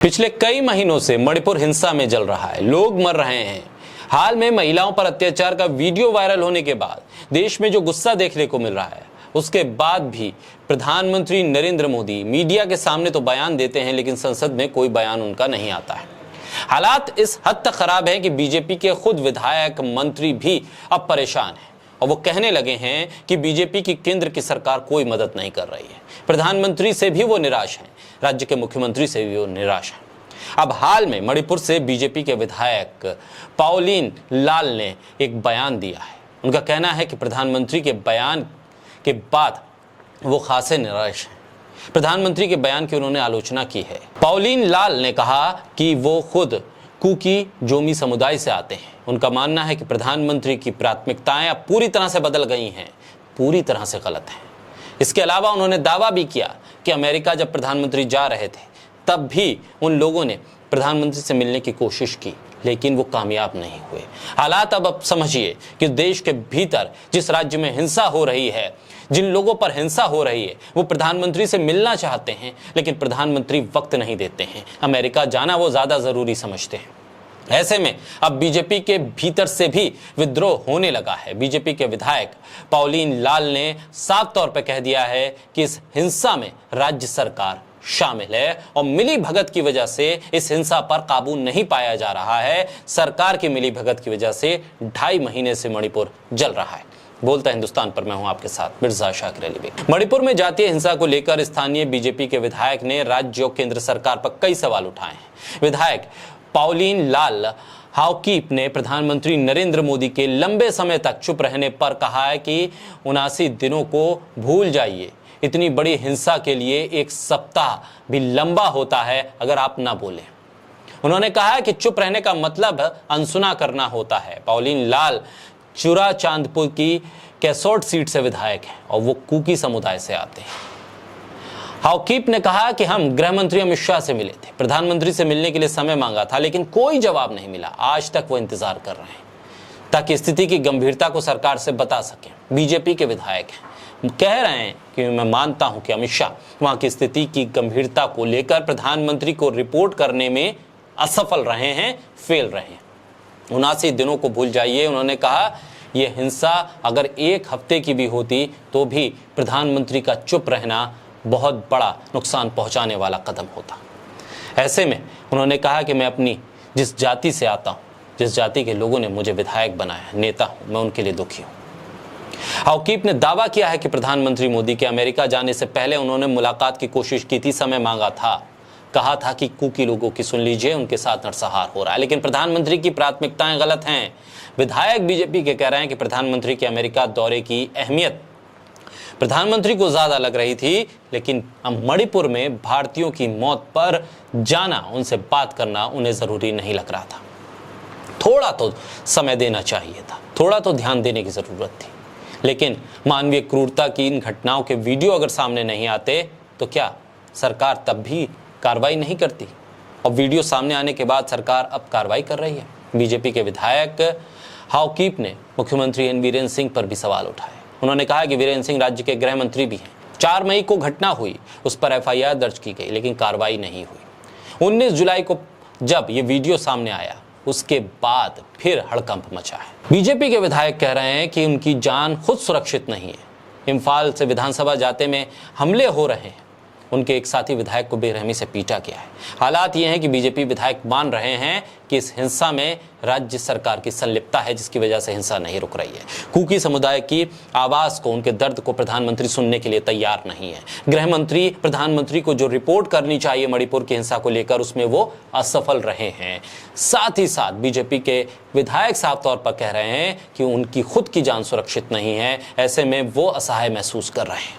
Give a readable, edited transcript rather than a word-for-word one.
पिछले कई महीनों से मणिपुर हिंसा में जल रहा है, लोग मर रहे हैं। हाल में महिलाओं पर अत्याचार का वीडियो वायरल होने के बाद देश में जो गुस्सा देखने को मिल रहा है, उसके बाद भी प्रधानमंत्री नरेंद्र मोदी मीडिया के सामने तो बयान देते हैं, लेकिन संसद में कोई बयान उनका नहीं आता है। हालात इस हद तक खराब है कि बीजेपी के खुद विधायक मंत्री भी अब परेशान हैं और वो कहने लगे हैं कि बीजेपी की केंद्र की सरकार कोई मदद नहीं कर रही है। प्रधानमंत्री से भी वो निराश हैं, राज्य के मुख्यमंत्री से भी वो निराश हैं। अब हाल में मणिपुर से बीजेपी के विधायक पाओलिन लाल ने एक बयान दिया है। उनका कहना है कि प्रधानमंत्री के बयान के बाद वो खासे निराश हैं। प्रधानमंत्री के बयान की उन्होंने आलोचना की है। पाओलिन लाल ने कहा कि वो खुद कुकी जोमी समुदाय से आते हैं। उनका मानना है कि प्रधानमंत्री की प्राथमिकताएं अब पूरी तरह से बदल गई हैं, पूरी तरह से गलत हैं। इसके अलावा उन्होंने दावा भी किया कि अमेरिका जब प्रधानमंत्री जा रहे थे तब भी उन लोगों ने प्रधानमंत्री से मिलने की कोशिश की, लेकिन वो कामयाब नहीं हुए। हालात अब समझिए कि देश के भीतर जिस राज्य में हिंसा हो रही है, जिन लोगों पर हिंसा हो रही है, वो प्रधानमंत्री से मिलना चाहते हैं, लेकिन प्रधानमंत्री वक्त नहीं देते हैं। अमेरिका जाना वो ज्यादा जरूरी समझते हैं। ऐसे में अब बीजेपी के भीतर से भी विद्रोह होने लगा है। बीजेपी के विधायक पाओलिन लाल ने साफ तौर पर कह दिया है कि इस हिंसा में राज्य सरकार शामिल है और मिली भगत की वजह से इस हिंसा पर काबू नहीं पाया जा रहा है। सरकार की मिली भगत की वजह से 2.5 महीने से मणिपुर जल रहा है। बोलता हिंदुस्तान पर मैं हूं आपके साथ मिर्जा शाकिर अली बेग। मणिपुर में जातीय हिंसा को लेकर स्थानीय बीजेपी के विधायक ने राज्य और केंद्र सरकार पर कई सवाल उठाए हैं। विधायक पाओलिन लाल हाउकीप ने प्रधानमंत्री नरेंद्र मोदी के लंबे समय तक चुप रहने पर कहा है कि 79 दिनों को भूल जाइए। इतनी बड़ी हिंसा के लिए 1 सप्ताह भी लंबा होता है अगर आप ना बोलें। उन्होंने कहा है कि चुप रहने का मतलब अनसुना करना होता है। पाओलिन लाल चुरा चांदपुर की कैसोट सीट से विधायक हैं और वो कुकी समुदाय से आते हैं। हाउकीप ने कहा कि हम गृह मंत्री अमित शाह से मिले थे, प्रधानमंत्री से मिलने के लिए समय मांगा था, लेकिन कोई जवाब नहीं मिला। आज तक वो इंतजार कर रहे हैं ताकि स्थिति की गंभीरता को सरकार से बता सकें। बीजेपी के विधायक हैं, कह रहे हैं कि मैं मानता हूं कि अमित शाह वहां की स्थिति की गंभीरता को लेकर प्रधानमंत्री को रिपोर्ट करने में असफल रहे हैं, फेल रहे हैं। 79 दिनों को भूल जाइए। उन्होंने कहा यह हिंसा अगर 1 हफ्ते की भी होती तो भी प्रधानमंत्री का चुप रहना बहुत बड़ा नुकसान पहुंचाने वाला कदम होता। ऐसे में उन्होंने कहा कि मैं अपनी जिस जाति से आता हूं, जिस जाति के लोगों ने मुझे विधायक बनाया, नेता हूं, मैं उनके लिए दुखी हूं। हाउकीप ने दावा किया है कि प्रधानमंत्री मोदी के अमेरिका जाने से पहले उन्होंने मुलाकात की कोशिश की थी, समय मांगा था, कहा था कि कुकी लोगों की सुन लीजिए, उनके साथ नरसंहार हो रहा है, लेकिन प्रधानमंत्री की प्राथमिकताएं गलत हैं। विधायक बीजेपी के कह रहे हैं कि प्रधानमंत्री के अमेरिका दौरे की अहमियत प्रधानमंत्री को ज्यादा लग रही थी, लेकिन मणिपुर में भारतीयों की मौत पर जाना, उनसे बात करना उन्हें जरूरी नहीं लग रहा था। थोड़ा तो समय देना चाहिए था, थोड़ा तो ध्यान देने की जरूरत थी। लेकिन मानवीय क्रूरता की इन घटनाओं के वीडियो अगर सामने नहीं आते तो क्या सरकार तब भी कार्रवाई नहीं करती? और वीडियो सामने आने के बाद सरकार अब कार्रवाई कर रही है। बीजेपी के विधायक हाउकीप ने मुख्यमंत्री एन वीरेंद्र सिंह पर भी सवाल उठाए। उन्होंने कहा कि वीरेंद्र सिंह राज्य के गृह मंत्री भी हैं। 4 मई को घटना हुई, उस पर FIR दर्ज की गई, लेकिन कार्रवाई नहीं हुई। 19 जुलाई को जब ये वीडियो सामने आया, उसके बाद फिर हड़कंप मचा है। बीजेपी के विधायक कह रहे हैं कि उनकी जान खुद सुरक्षित नहीं है। इम्फाल से विधानसभा जाते में हमले हो रहे हैं। उनके एक साथी विधायक को बेरहमी से पीटा गया है। हालात ये हैं कि बीजेपी विधायक मान रहे हैं कि इस हिंसा में राज्य सरकार की संलिप्तता है, जिसकी वजह से हिंसा नहीं रुक रही है। कुकी समुदाय की आवाज को, उनके दर्द को प्रधानमंत्री सुनने के लिए तैयार नहीं है। गृह मंत्री प्रधानमंत्री को जो रिपोर्ट करनी चाहिए मणिपुर की हिंसा को लेकर, उसमें वो असफल रहे हैं। साथ ही साथ बीजेपी के विधायक साफ तौर पर कह रहे हैं कि उनकी खुद की जान सुरक्षित नहीं है। ऐसे में वो असहाय महसूस कर रहे हैं।